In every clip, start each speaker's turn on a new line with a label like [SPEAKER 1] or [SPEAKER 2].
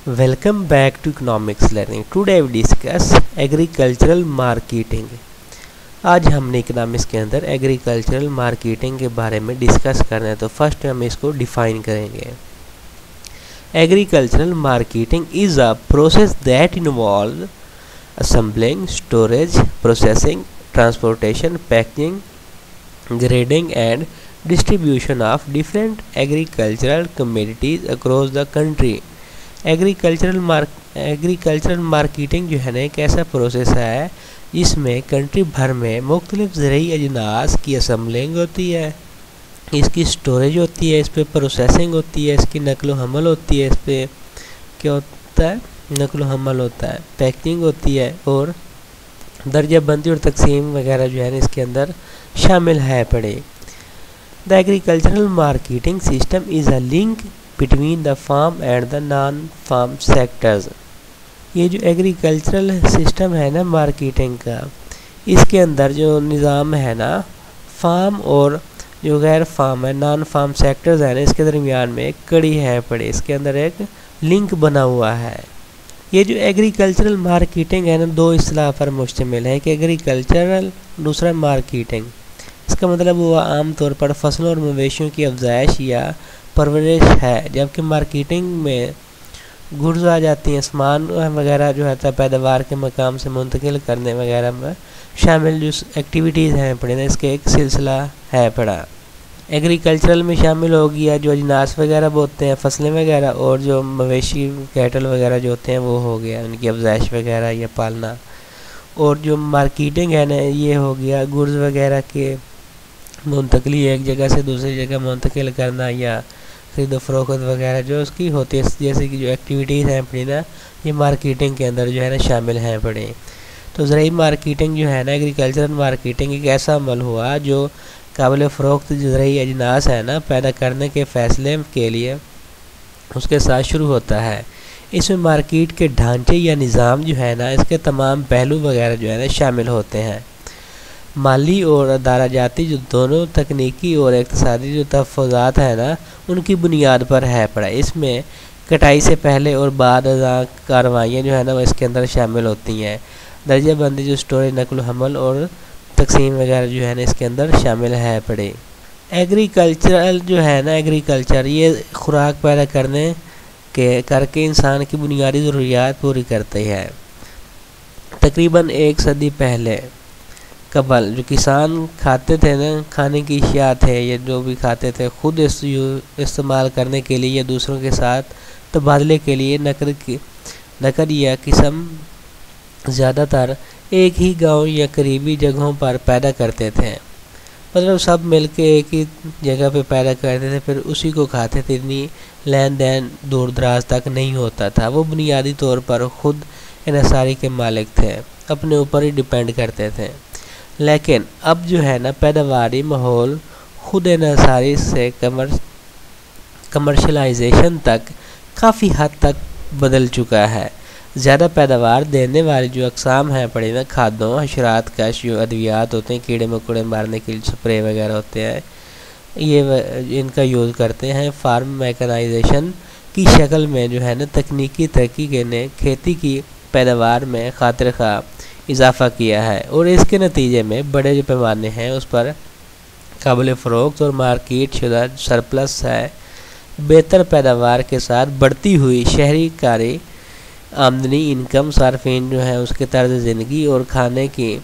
[SPEAKER 1] Welcome back to Economics Learning. Today we discuss agricultural marketing. आज हमने economics के अंदर एग्रीकल्चरल मार्केटिंग के बारे में डिस्कस करना है. तो फर्स्ट हम इसको डिफाइन करेंगे. Agricultural marketing is a process that involve assembling, storage, processing, transportation, packaging, grading and distribution of different agricultural commodities across the country. Agricultural marketing जो है ना एक ऐसा प्रोसेस है जिसमें कंट्री भर में मुख्तलिफ ज़रूरी अजनास की असम्बलिंग होती है, इसकी स्टोरेज होती है, इस पर प्रोसेसिंग होती है, इसकी नकलो हमल होती है, इस पर क्या होता है नकलो हमल होता है, पैकिंग होती है और दर्जाबंदी और तकसीम वगैरह जो है ना इसके अंदर शामिल है पड़े. The agricultural marketing system is a link between the farm and the non farm sectors. ये जो एग्रीकल्चरल सिस्टम है ना मार्केटिंग का, इसके अंदर जो निज़ाम है ना फार्म और जो गैर फार्म है नॉन फार्म सेक्टर्स है ना इसके दरमियान में एक कड़ी है पड़ी, इसके अंदर एक लिंक बना हुआ है. ये जो एग्रीकल्चरल मार्केटिंग है ना दो इस्तिलाह पर मुश्तमिल है कि एग्रीकल्चरल दूसरा मार्केटिंग. इसका मतलब हुआ आम तौर पर फसलों और मवेशियों की अफजाइश या परवरिश है, जबकि मार्केटिंग में गुड्स आ जाती हैं, सामान वगैरह जो है पैदावार के मकाम से मुंतकिल करने वगैरह में शामिल जो एक्टिविटीज़ हैं पड़े ना इसके एक सिलसिला है पड़ा. एग्रीकल्चरल में शामिल हो गया जो अजनास वगैरह बोते हैं फसलें वगैरह, और जो मवेशी कैटल वगैरह जो होते हैं वो हो गया उनकी अफजाइश वगैरह या पालना. और जो मार्केटिंग है ना ये हो गया गुड्स वगैरह के मुंतकली एक जगह से दूसरी जगह मुंतकिल करना या खरीदो फरोख्त वगैरह जो उसकी होती है, जैसे कि जो एक्टिविटीज़ हैं पड़ी ना ये मार्केटिंग के अंदर जो है ना शामिल हैं पड़े. तो ज़रूरी मार्केटिंग जो है ना एग्रीकल्चरल मार्केटिंग एक ऐसा अमल हुआ जो काबिल फ़रोख्त ज़रूरी अजनास है ना पैदा करने के फ़ैसले के लिए उसके साथ शुरू होता है. इसमें मार्केट के ढांचे या निज़ाम जो है ना इसके तमाम पहलू वगैरह जो है ना शामिल होते हैं. माली और अदाराजाती जो दोनों तकनीकी और इक़्तिसादी जो तहफ़्फ़ुज़ात हैं ना उनकी बुनियाद पर है पड़ा. इसमें कटाई से पहले और बाद कार्रवाइयाँ जो है ना वो इसके अंदर शामिल होती हैं. दर्जाबंदी जो स्टोरेज नकल हमल और तकसीम वगैरह जो है ना इसके अंदर शामिल है पड़े. एग्रीकल्चरल जो है ना एग्रीकल्चर ये खुराक पैदा करके इंसान की बुनियादी ज़रूरियात पूरी करती है. तकरीबन 1 सदी पहले कबल जो किसान खाते थे ना खाने की अशिया थे या जो भी खाते थे खुद इस्तेमाल करने के लिए या दूसरों के साथ तबादले के लिए नकद या किस्म ज़्यादातर एक ही गांव या करीबी जगहों पर पैदा करते थे. मतलब सब मिलके एक ही जगह पे पैदा करते थे फिर उसी को खाते थे. इतनी लेन देन दूर दराज तक नहीं होता था. वो बुनियादी तौर पर ख़ुद इन्हसारी के मालिक थे, अपने ऊपर ही डिपेंड करते थे. लेकिन अब जो है ना पैदावारी माहौल खुद इन्हसारी से कमर्शलाइजेशन तक काफ़ी हद तक बदल चुका है. ज़्यादा पैदावार देने वाली जो अक़साम हैं पड़े ना खादों हशरात कश जो अद्वियात होते हैं कीड़े मकोड़े मारने के लिए स्प्रे वगैरह होते हैं ये इनका यूज़ करते हैं. फार्म मैकेनाइजेशन की शक्ल में जो है ना तकनीकी तरक्की ने खेती की पैदावार में खातिर खा इजाफ़ा किया है और इसके नतीजे में बड़े जो पैमाने हैं उस पर काबिल फ़रोख्त और मार्केट शुदा सरप्लस है. बेहतर पैदावार के साथ बढ़ती हुई शहरी कारी आमदनी इनकम सार्फिन जो है उसके तर्ज ज़िंदगी और खाने की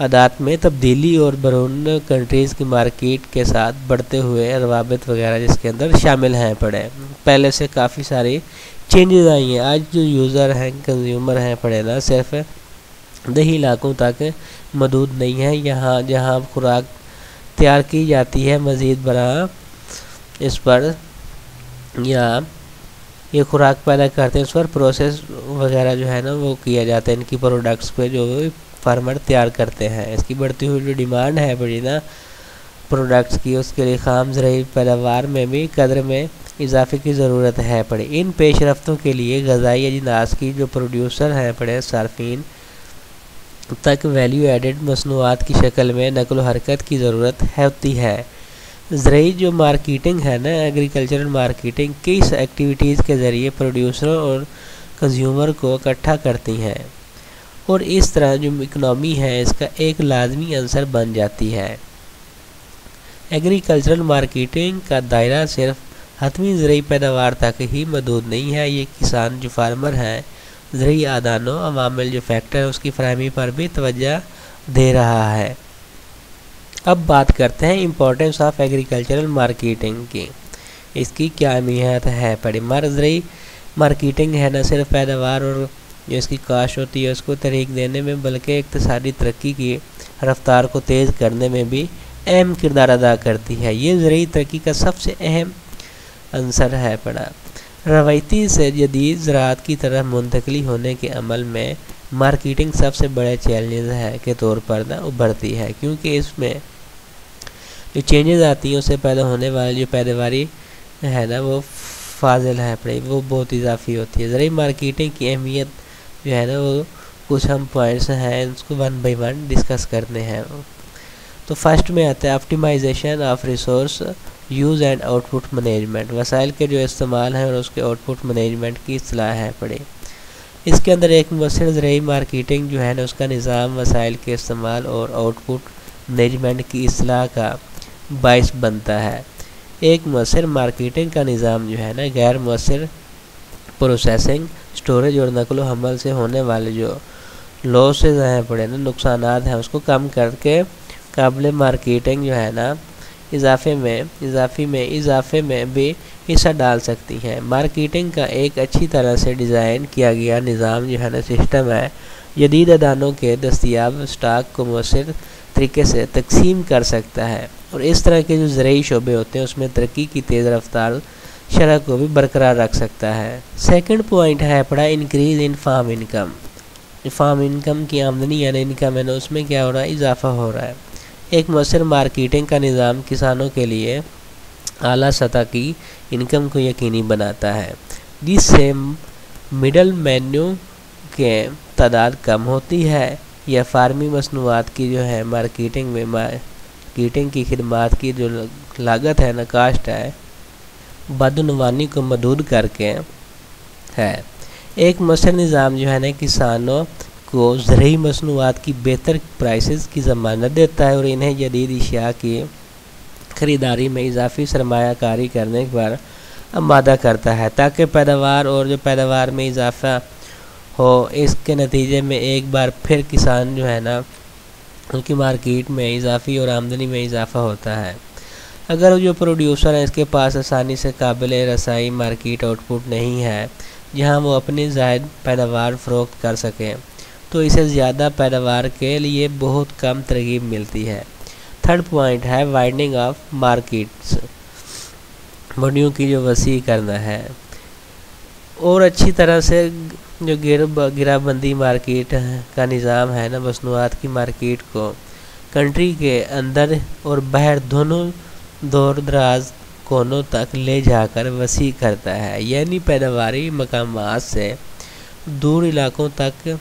[SPEAKER 1] आदत में तब्दीली और बैरून कंट्रीज़ की मार्केट के साथ बढ़ते हुए रवाबित वगैरह जिसके अंदर शामिल हैं पड़े. पहले से काफ़ी सारी चेंजेस आई हैं. आज जो यूज़र हैं कंज्यूमर हैं पड़े ना सिर्फ दही इलाकों तक मदूद नहीं है. यहाँ जहाँ खुराक तैयार की जाती है मज़ीद बरा इस पर या ये खुराक पैदा करते हैं उस पर प्रोसेस वगैरह जो है ना वो किया जाता है इनकी प्रोडक्ट्स पे जो फार्मर तैयार करते हैं. इसकी बढ़ती हुई जो डिमांड है बड़ी ना प्रोडक्ट्स की उसके लिए खाम ज़रूरी पैदावार में भी कदर में इजाफे की ज़रूरत है पड़ी. इन पेशरफ्तों के लिए ग़ज़ाई अजनास की जो प्रोड्यूसर हैं पड़े सार्फिन तक वैल्यू एडेड मसनूआत की शक्ल में नकल हरकत की ज़रूरत होती है. ज़रूरी जो मार्केटिंग है ना एग्रीकल्चरल मार्केटिंग किस एक्टिविटीज़ के ज़रिए प्रोड्यूसरों और कंज्यूमर को इकट्ठा करती हैं और इस तरह जो इकनॉमी है इसका एक लाजमी अंसर बन जाती है। एग्रीकल्चरल मार्केटिंग का दायरा सिर्फ हतमी ज़रूरी पैदावार तक ही महदूद नहीं है, ये किसान जो फार्मर हैं ज़रूरी आदानों अवामिल जो फैक्टर है उसकी फराहमी पर भी तवज्जो दे रहा है। अब बात करते हैं इम्पोर्टेंस ऑफ एग्रीकल्चरल मार्केटिंग की, इसकी क्या अहमियत है। बड़ी ज़रूरी मार्केटिंग है न सिर्फ पैदावार और जो इसकी काश होती है उसको तरीक देने में, बल्कि इक़्तिसादी तरक्की की रफ्तार को तेज़ करने में भी अहम किरदार अदा करती है। ये ज़रूरी तरक्की का सबसे अहम अंसर है। पड़ा रवायती से जदीद ज़राअत की तरफ मुंतकली होने के अमल में मार्केटिंग सबसे बड़े चैलेंज है के तौर पर ना उभरती है, क्योंकि इसमें जो चेंजेस आती हैं उससे पैदा होने वाली जो पैदावारी है ना वो फाजिल है पड़ी वो बहुत इजाफी होती है। ज़रूरी मार्केटिंग की अहमियत जो है ना वो कुछ हम पॉइंट्स हैं उसको 1 बाय 1 डिस्कस करने हैं। तो फर्स्ट में आता है optimization of resource use and output management, वसाइल के जो इस्तेमाल हैं और उसके आउटपुट मैनेजमेंट की इस्लाह है पड़ी। इसके अंदर एक मुवस्सिर ज़रूरी मार्केटिंग जो है ना उसका निज़ाम वसाइल के इस्तेमाल और आउटपुट मैनेजमेंट की इस्लाह का बाइस बनता है। एक मुवस्सिर मार्केटिंग का निज़ाम जो है ना गैर मुवस्सिर प्रोसेसिंग, स्टोरेज और नकलो हमल से होने वाले जो लॉसेज हैं पड़े ना नुकसानात हैं उसको कम करके काबिल मार्केटिंग जो है ना इजाफे में भी हिस्सा डाल सकती हैं। मार्केटिंग का एक अच्छी तरह से डिज़ाइन किया गया निज़ाम जो है ना सिस्टम है जदीद अदानों के दस्तियाब स्टॉक को मुअस्सिर तरीके से तकसीम कर सकता है और इस तरह के जो ज़रूरी शोबे होते हैं उसमें तरक्की की तेज़ रफ्तार शरह को भी बरकरार रख सकता है। सेकंड पॉइंट है पड़ा increase in farm income. Farm income की आमदनी यानी इनकम है ना उसमें क्या हो रहा है, इजाफा हो रहा है। एक मुअस्सिर मार्केटिंग का निज़ाम किसानों के लिए आला सतह की इनकम को यकीनी बनाता है, जिससे मिडल मेन्यू के तादाद कम होती है या फार्मी मसनूआत की जो है मार्केटिंग की खिदमात की जो लागत है ना कास्ट है बदनवानी को मदूद करके है। एक मुअस्सिर निज़ाम जो है ना किसानों को ज़रूरी मसनूआत की बेहतर प्राइसेस की ज़मानत देता है और इन्हें जदीद अशिया की ख़रीदारी में इजाफी सरमायाकारी करने पर आमादा करता है ताकि पैदावार और जो पैदावार में इजाफा हो। इसके नतीजे में एक बार फिर किसान जो है ना उनकी मार्केट में इजाफी और आमदनी में इजाफा होता है। अगर जो प्रोड्यूसर है इसके पास आसानी से काबिल रसाई मार्केट आउटपुट नहीं है जहां वो अपनी ज़ायद पैदावार फ़रोख्त कर सकें तो इसे ज़्यादा पैदावार के लिए बहुत कम तरगीब मिलती है। थर्ड पॉइंट है वाइडनिंग ऑफ मार्केट्स, मंडियों की जो वसी करना है और अच्छी तरह से जो गिराबंदी मार्केट का निज़ाम है ना मसनूआत की मार्केट को कंट्री के अंदर और बाहर दोनों दूर दराज कोनों तक ले जाकर वसी करता है, यानी पैदावारी मकामात से दूर इलाकों तक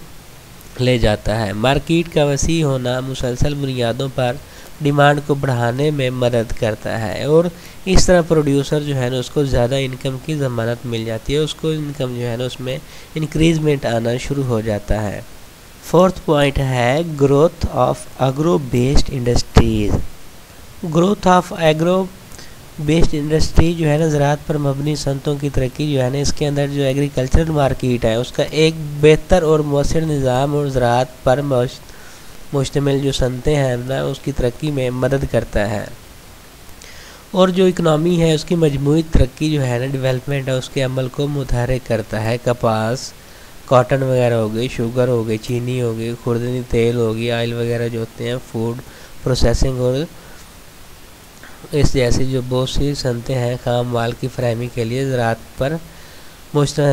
[SPEAKER 1] ले जाता है। मार्केट का वसी होना मुसलसल बुनियादों पर डिमांड को बढ़ाने में मदद करता है और इस तरह प्रोड्यूसर जो है ना उसको ज़्यादा इनकम की ज़मानत मिल जाती है, उसको इनकम जो है ना उसमें इंक्रीजमेंट आना शुरू हो जाता है। फोर्थ पॉइंट है growth of agro based industries. Growth of agro based industry जो है ना ज़राअत पर मबनी सनतों की तरक्की जो है ना इसके अंदर जो एग्रीकल्चरल मार्केट है उसका एक बेहतर और मौसर निज़ाम और ज़राअत पर मुश्तमिल जो सनतें हैं ना उसकी तरक्की में मदद करता है और जो इकनॉमी है उसकी मजमूई तरक्की जो है ना डेवलपमेंट है उसके अमल को मुतहरिक करता है। कपास, कॉटन वगैरह हो गई, शुगर हो गई, चीनी हो गई, खुर्दनी तेल हो गई, ऑयल वगैरह जो होते हैं, फूड प्रोसेसिंग और इस जैसी जो बहुत सी सनतें हैं खाम माल की फरहमी के लिए ज़राअत पर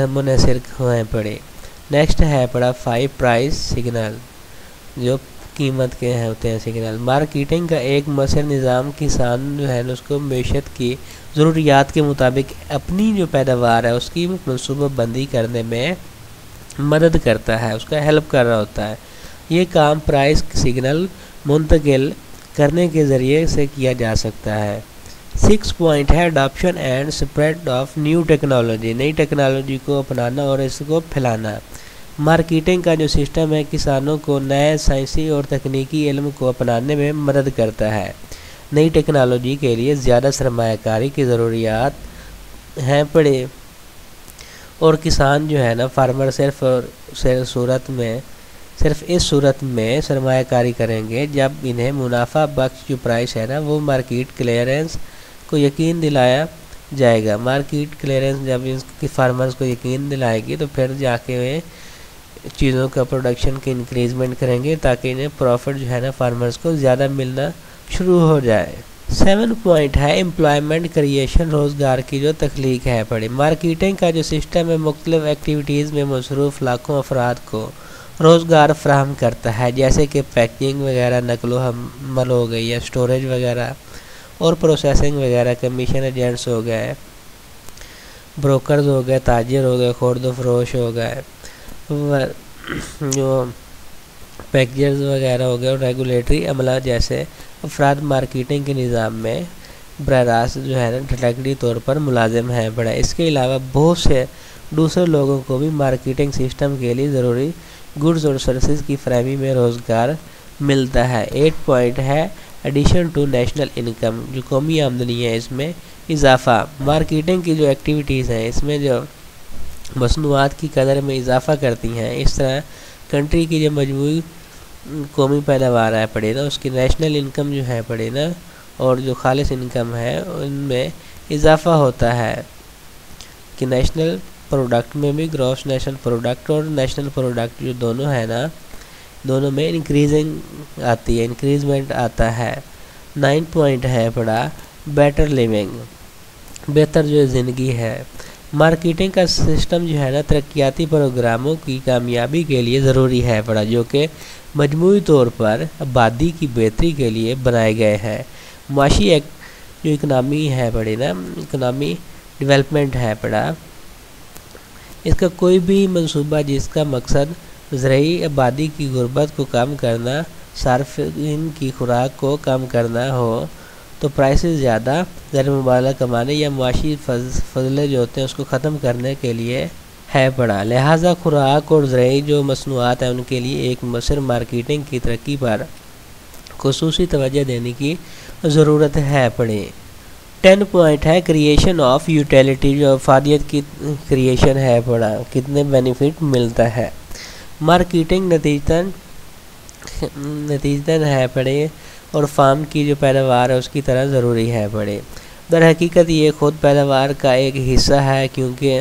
[SPEAKER 1] मुनहसर हुए पड़े। नेक्स्ट है पड़ा 5 प्राइस सिग्नल, जो कीमत के हैं होते हैं सिग्नल। मार्केटिंग का एक मुअस्सिर निज़ाम किसान जो है ना उसको मैशत की ज़रूरियात के मुताबिक अपनी जो पैदावार है उसकी मनसूबाबंदी करने में मदद करता है, उसका हेल्प कर रहा होता है। ये काम प्राइस सिग्नल मुंतकिल करने के ज़रिए से किया जा सकता है। 6 पॉइंट है adoption and spread of new technology, नई टेक्नोलॉजी को अपनाना और इसको फैलाना। मार्केटिंग का जो सिस्टम है किसानों को नए साइंसी और तकनीकी इल्म को अपनाने में मदद करता है। नई टेक्नोलॉजी के लिए ज़्यादा सरमायाकारी की ज़रूरियात हैं पड़े और किसान जो है ना फार्मर सिर्फ इस सूरत में सरमायाकारी करेंगे जब इन्हें मुनाफा बख्श जो प्राइस है ना वो मार्केट क्लियरेंस को यकीन दिलाया जाएगा। मार्केट क्लियरेंस जब इसकी फार्मर्स को यकीन दिलाएगी तो फिर जाके वे चीज़ों का प्रोडक्शन की इंक्रीजमेंट करेंगे ताकि इन्हें प्रॉफिट जो है ना फार्मर्स को ज़्यादा मिलना शुरू हो जाए। 7 पॉइंट है एम्प्लॉयमेंट क्रिएशन, रोज़गार की जो तख्लीक है पड़े। मार्केटिंग का जो सिस्टम है मुख्तलिफ एक्टिविटीज़ में मसरूफ़ लाखों अफराद को रोज़गार फ्राहम करता है, जैसे कि पैकिंग वगैरह, नकलो हमल हो गई या स्टोरेज वगैरह और प्रोसेसिंग वगैरह, कमीशन एजेंट्स हो गए, ब्रोकर्स हो गए, ताजिर हो गए, खुर्द फरोश हो गए, जो पैकेजर्स वगैरह हो गए और रेगुलेटरी अमला जैसे अफराद मार्केटिंग के निज़ाम में बराह रास्त जो है ना डायरेक्टली तौर पर मुलाजिम हैं पड़ा। इसके अलावा बहुत से दूसरे लोगों को भी मार्केटिंग सिस्टम के लिए ज़रूरी गुड्स और सर्विसेज की फरहमी में रोज़गार मिलता है। 8 पॉइंट है एडिशन टू नेशनल इनकम, जो कौमी आमदनी है इसमें इजाफ़ा। मार्केटिंग की जो एक्टिविटीज़ हैं इसमें जो मसनूआत की कदर में इजाफ़ा करती हैं, इस तरह कंट्री की जो मजमूई कौमी पैदावार है पड़े ना उसकी नेशनल इनकम जो है पड़े ना और जो खालिस इनकम है उनमें इजाफ़ा होता है कि नेशनल प्रोडक्ट में भी ग्रॉस नेशनल प्रोडक्ट और नेशनल प्रोडक्ट जो दोनों है ना दोनों में इंक्रीजिंग आती है, इंक्रीजमेंट आता है। 9 पॉइंट है पड़ा बेटर लिविंग, बेहतर जो ज़िंदगी है। मार्केटिंग का सिस्टम जो है ना तरक्याती प्रोग्रामों की कामयाबी के लिए ज़रूरी है पड़ा, जो कि मजमूई तौर पर आबादी की बेहतरी के लिए बनाए गए हैं। माशी जो इकनॉमी है पड़ी ना इकनॉमी डेवलपमेंट है पड़ा, इसका कोई भी मंसूबा जिसका मकसद ज़रूरी आबादी की गुर्बत को कम करना, सार्फिन की खुराक को कम करना हो तो प्राइसेस ज़्यादा ज़र मुबाला कमाने या माशी फजले जो होते हैं उसको ख़त्म करने के लिए है पड़ा। लिहाजा खुराक और ज़रूरी जो मसनूआत हैं उनके लिए एक मसर मार्केटिंग की तरक्की पर खुसूसी तवज्जो देने की ज़रूरत है पड़े। 10 पॉइंट है क्रिएशन ऑफ यूटिलिटी, जो अफादियत की क्रिएशन है पड़ा, कितने बेनिफिट मिलता है। मार्केटिंग नतीजतन है पड़े और फार्म की जो पैदावार है उसकी तरह ज़रूरी है पड़े। दर हकीकत ये ख़ुद पैदावार का एक हिस्सा है, क्योंकि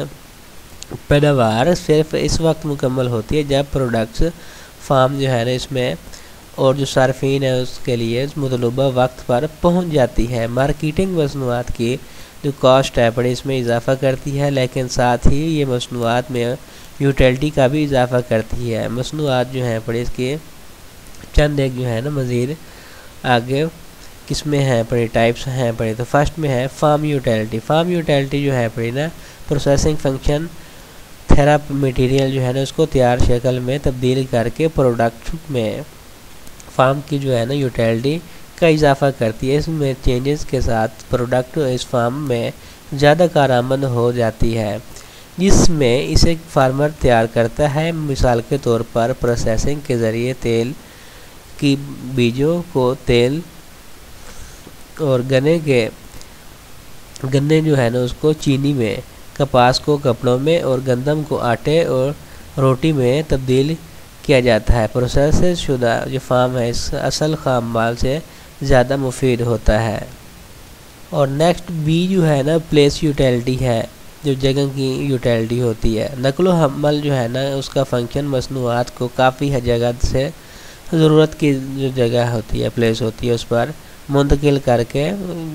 [SPEAKER 1] पैदावार सिर्फ इस वक्त मुकम्मल होती है जब प्रोडक्ट्स फार्म जो है ना इसमें और जो सार्फिन है उसके लिए मतलूबा वक्त पर पहुंच जाती है। मार्केटिंग मसनूआत की जो कॉस्ट है पड़े इसमें इजाफ़ा करती है, लेकिन साथ ही ये मसनूआत में यूटिलिटी का भी इजाफ़ा करती है। मसनूआत जो हैं पड़े इसके चंद एक जो है ना मज़ीद आगे किसमें हैं पड़े टाइप्स हैं पड़े। तो फर्स्ट में है फार्म यूटिलिटी। फार्म यूटिलिटी जो है पड़े ना प्रोसेसिंग फंक्शन थेरापी मटेरियल जो है ना उसको तैयार शक्ल में तब्दील करके प्रोडक्ट में फार्म की जो है ना यूटिलिटी का इजाफ़ा करती है। इसमें चेंजेस के साथ प्रोडक्ट इस फार्म में ज़्यादा कारआमद हो जाती है, जिसमें इसे फार्मर तैयार करता है। मिसाल के तौर पर प्रोसेसिंग के ज़रिए तेल की बीजों को तेल और गन्ने जो है ना उसको चीनी में, कपास को कपड़ों में और गंदम को आटे और रोटी में तब्दील किया जाता है। प्रोसेस शुदा जो फार्म है इस असल खाम माल से ज़्यादा मुफीद होता है। और नेक्स्ट बी जो है ना प्लेस यूटिलिटी है, जो जगह की यूटिलिटी होती है। नकलो हमल जो है ना उसका फंक्शन मसनूआत को काफ़ी जगह से ज़रूरत की जो जगह होती है प्लेस होती है उस पर मुंतकिल करके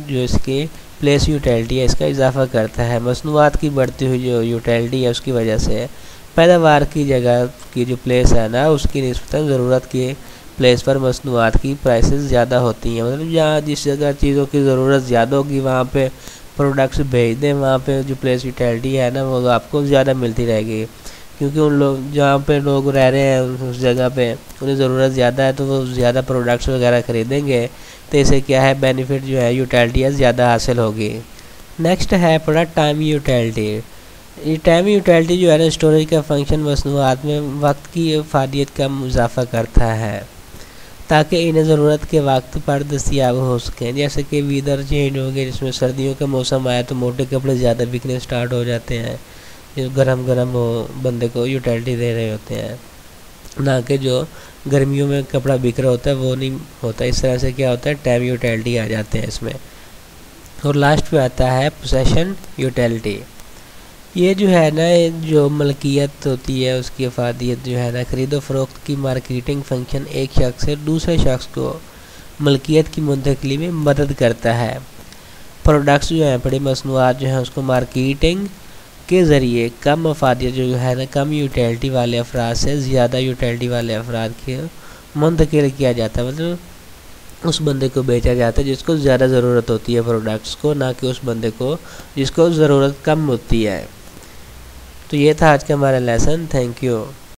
[SPEAKER 1] जो इसकी प्लेस यूटिलिटी है इसका इजाफ़ा करता है। मसनूआत की बढ़ती हुई जो यूटिलिटी है उसकी वजह से पैदावार की जगह की जो प्लेस है ना उसकी निस्बतन ज़रूरत की प्लेस पर मसनूआत की प्राइसेस ज़्यादा होती हैं। मतलब जहाँ जिस जगह चीज़ों की ज़रूरत ज़्यादा होगी वहाँ पे प्रोडक्ट्स भेज दें, वहाँ पे जो प्लेस यूटिलिटी है ना वो आपको ज़्यादा मिलती रहेगी। क्योंकि उन लोग जहाँ पे लोग रह रहे हैं उस जगह पे उन्हें ज़रूरत ज़्यादा है, तो वो ज़्यादा प्रोडक्ट्स वगैरह ख़रीदेंगे, तो इससे क्या है बेनिफिट जो है यूटिलिटी ज़्यादा हासिल होगी। नेक्स्ट है पड़ा टाइम यूटिलिटी। ये टाइम यूटिलिटी जो है ना स्टोरेज का फंक्शन मसनूआत में वक्त की अफादियत का इजाफ़ा करता है ताकि इन्हें ज़रूरत के वक्त पर दस्तियाब हो सकें। जैसे कि वेदर चेंज हो गया, जिसमें सर्दियों का मौसम आया तो मोटे कपड़े ज़्यादा बिकने स्टार्ट हो जाते हैं, जो गरम गरम वो बंदे को यूटिलिटी दे रहे होते हैं, ना कि जो गर्मियों में कपड़ा बिक रहा होता है वो नहीं होता। इस तरह से क्या होता है टाइम यूटिलिटी आ जाते हैं इसमें। और लास्ट पे आता है पोसेशन यूटिलिटी। ये जो है ना जो मलकियत होती है उसकी अफादियत जो है ना ख़रीदो फ़रोख्त की मार्केटिंग फंक्शन एक शख्स से दूसरे शख्स को मलकियत की मुंतकली में मदद करता है। प्रोडक्ट्स जो हैं बड़ी मसनूआत जो हैं उसको मार्केटिंग के ज़रिए कम अफादियत जो है ना कम यूटिलिटी वाले अफराद से ज़्यादा यूटिलिटी वाले अफराद के मुंतकिल किया जाता है, मतलब उस बंदे को बेचा जाता है जिसको ज़्यादा ज़रूरत होती है प्रोडक्ट्स को, ना कि उस बंदे को जिसको ज़रूरत कम होती है। तो ये था आज का हमारा लेसन। Thank you.